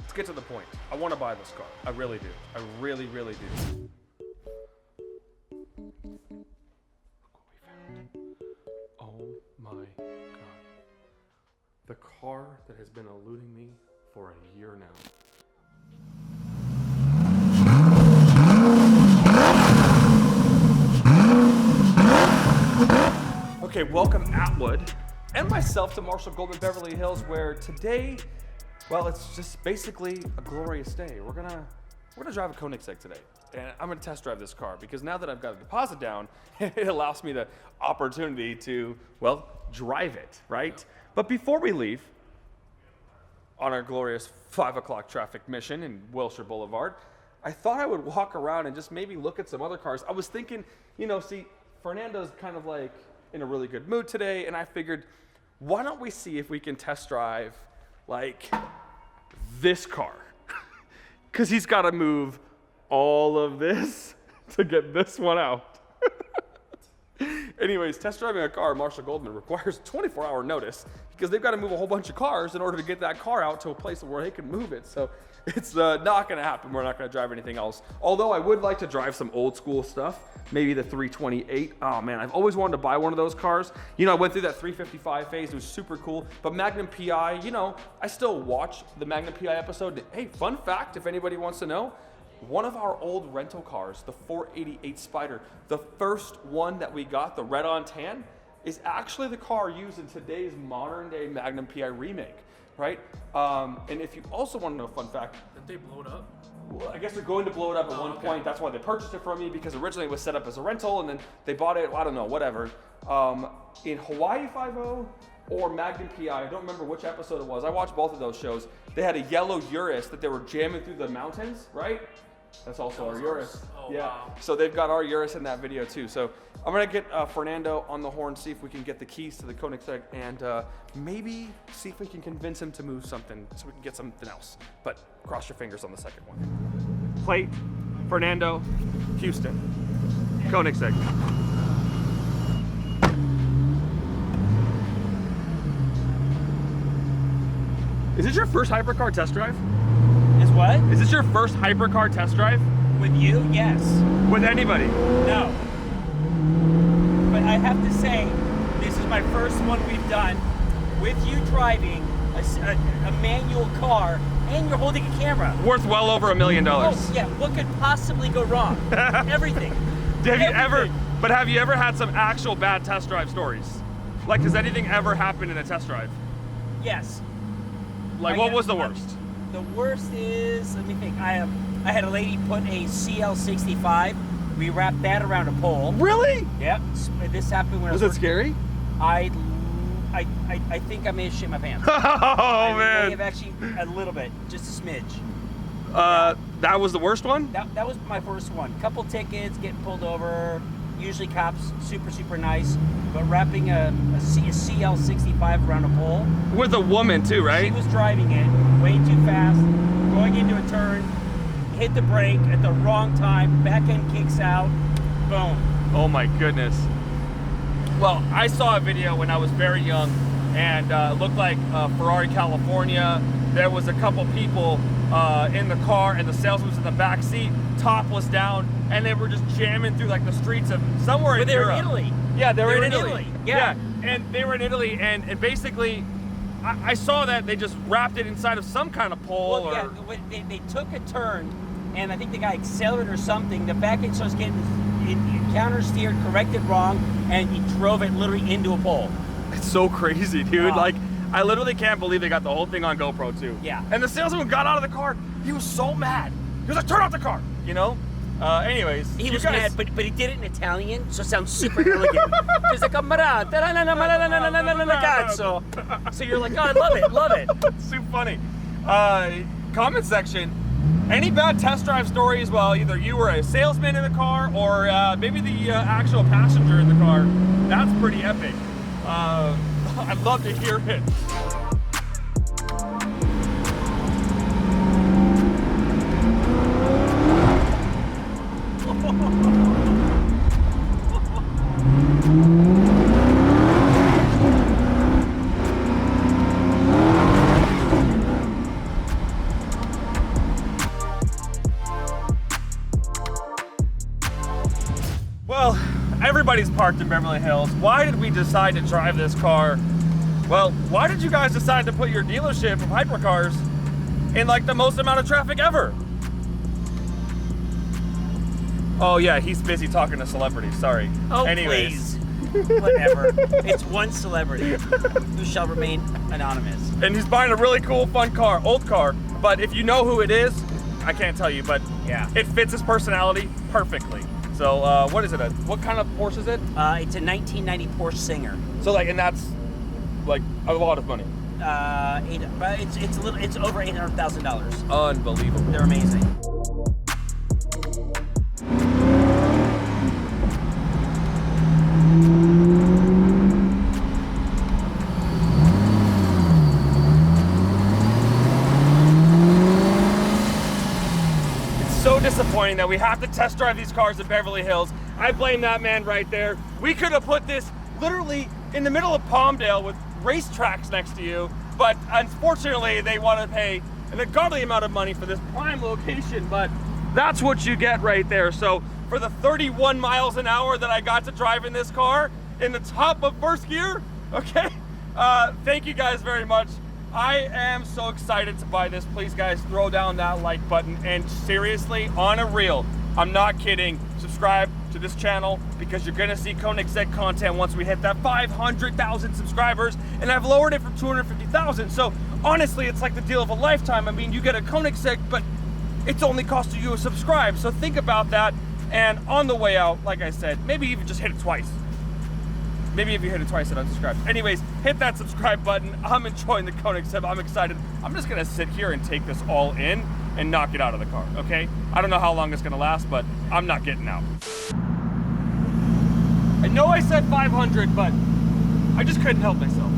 let's get to the point. I want to buy this car. I really do. I really, really do. Look what we found. Oh my God. The car that has been eluding me for a year now. Okay, welcome Atwood and myself to Marshall Goldman Beverly Hills, where today, well, it's just basically a glorious day. We're gonna drive a Koenigsegg today, and I'm gonna test drive this car because now that I've got a deposit down, it allows me the opportunity to, well, drive it, right? But before we leave on our glorious 5 o'clock traffic mission in Wilshire Boulevard, I thought I would walk around and just maybe look at some other cars. I was thinking, you know, see, Fernando's kind of like in a really good mood today, and I figured, why don't we see if we can test drive like this car? Because he's got to move all of this to get this one out. Anyways, test driving a car, Marshall Goldman, requires 24-hour notice because they've got to move a whole bunch of cars in order to get that car out to a place where they can move it. So it's not going to happen. We're not going to drive anything else. Although I would like to drive some old school stuff, maybe the 328. Oh man, I've always wanted to buy one of those cars. You know, I went through that 355 phase. It was super cool. But Magnum PI, you know, I still watch the Magnum PI episode. Hey, fun fact, if anybody wants to know, one of our old rental cars, the 488 Spyder, the first one that we got, the red on tan, is actually the car used in today's modern day Magnum PI remake, right? And if you also want to know a fun fact, did they blow it up? Well, I guess they're going to blow it up at one point. That's why they purchased it from me, because originally it was set up as a rental and then they bought it, I don't know, whatever. In Hawaii Five-0 or Magnum PI, I don't remember which episode it was. I watched both of those shows. They had a yellow Urus that they were jamming through the mountains, right? That's also our Urus. Oh, yeah. wow. So they've got our Urus in that video too. So I'm gonna get Fernando on the horn, see if we can get the keys to the Koenigsegg, and maybe see if we can convince him to move something so we can get something else. But cross your fingers on the second one. Plate, Fernando, Houston, Koenigsegg. Is this your first hypercar test drive? Is what? Is this your first hypercar test drive? With you? Yes. With anybody? No. But I have to say, this is my first one we've done with you driving a manual car and you're holding a camera. Worth well over $1 million. Oh, yeah. What could possibly go wrong? Everything. Have you ever had some actual bad test drive stories? Like, does anything ever happen in a test drive? Yes. Like, what was the worst? The worst is, let me think. I had a lady put a CL65. We wrapped that around a pole. Really? Yep. This happened when Was it scary? I think I may have shit my pants. Oh, I man. may have actually a little bit, just a smidge. That was the worst one? That was my first one. Couple tickets, getting pulled over. Usually cops, super nice. But wrapping a CL65 around a pole. With a woman too, right? She was driving it way too fast, going into a turn, hit the brake at the wrong time, back end kicks out, boom. Oh my goodness. Well, I saw a video when I was very young, and it looked like Ferrari, California. There was a couple people in the car, and the salesman was in the back seat, top was down, and they were just jamming through like the streets of somewhere in Europe. They were in Italy. Yeah, they were in Italy. Yeah. And they were in Italy, and basically, I saw that they just wrapped it inside of some kind of pole. Well, yeah, they took a turn, and I think the guy accelerated or something. The back end starts getting counter-steered, corrected wrong, and he drove it literally into a pole. It's so crazy, dude. Like, I literally can't believe they got the whole thing on GoPro too. Yeah. And the salesman got out of the car. He was so mad. He was like, "Turn off the car," you know. Anyways, he was mad, but he did it in Italian, so it sounds super elegant. He's like, so you're like, oh, I love it. It's too funny. Comment section. Any bad test drive stories? Well, either you were a salesman in the car or maybe the actual passenger in the car. That's pretty epic. I'd love to hear it. everybody's parked in Beverly Hills. Why did we decide to drive this car? Well, why did you guys decide to put your dealership of hypercars in like the most amount of traffic ever? Oh yeah, he's busy talking to celebrities, sorry. Oh, Anyways. please. Whatever. It's one celebrity who shall remain anonymous. And he's buying a really cool, fun car, old car. But if you know who it is, I can't tell you, but yeah, it fits his personality perfectly. So what is it? What kind of Porsche is it? It's a 1990 Porsche Singer. So like, and that's like a lot of money. It's over $800,000. Unbelievable. They're amazing. So disappointing that we have to test drive these cars in Beverly Hills. I blame that man right there. We could have put this literally in the middle of Palmdale with racetracks next to you, but unfortunately they want to pay an ungodly amount of money for this prime location, but that's what you get right there. So for the 31 miles an hour that I got to drive in this car in the top of first gear, okay, thank you guys very much. I am so excited to buy this. Please guys, throw down that like button, and seriously, on a reel, I'm not kidding, subscribe to this channel because you're gonna see Koenigsegg content once we hit that 500,000 subscribers, and I've lowered it from 250,000. So honestly, it's like the deal of a lifetime. I mean, you get a Koenigsegg, but it's only costing you a subscribe. So think about that, and on the way out, like I said, maybe even just hit it twice. Maybe if you hit it twice and unsubscribe. Anyways, hit that subscribe button. I'm enjoying the Koenigsegg. I'm excited. I'm just gonna sit here and take this all in and knock it out of the car, okay? I don't know how long it's gonna last, but I'm not getting out. I know I said 500, but I just couldn't help myself.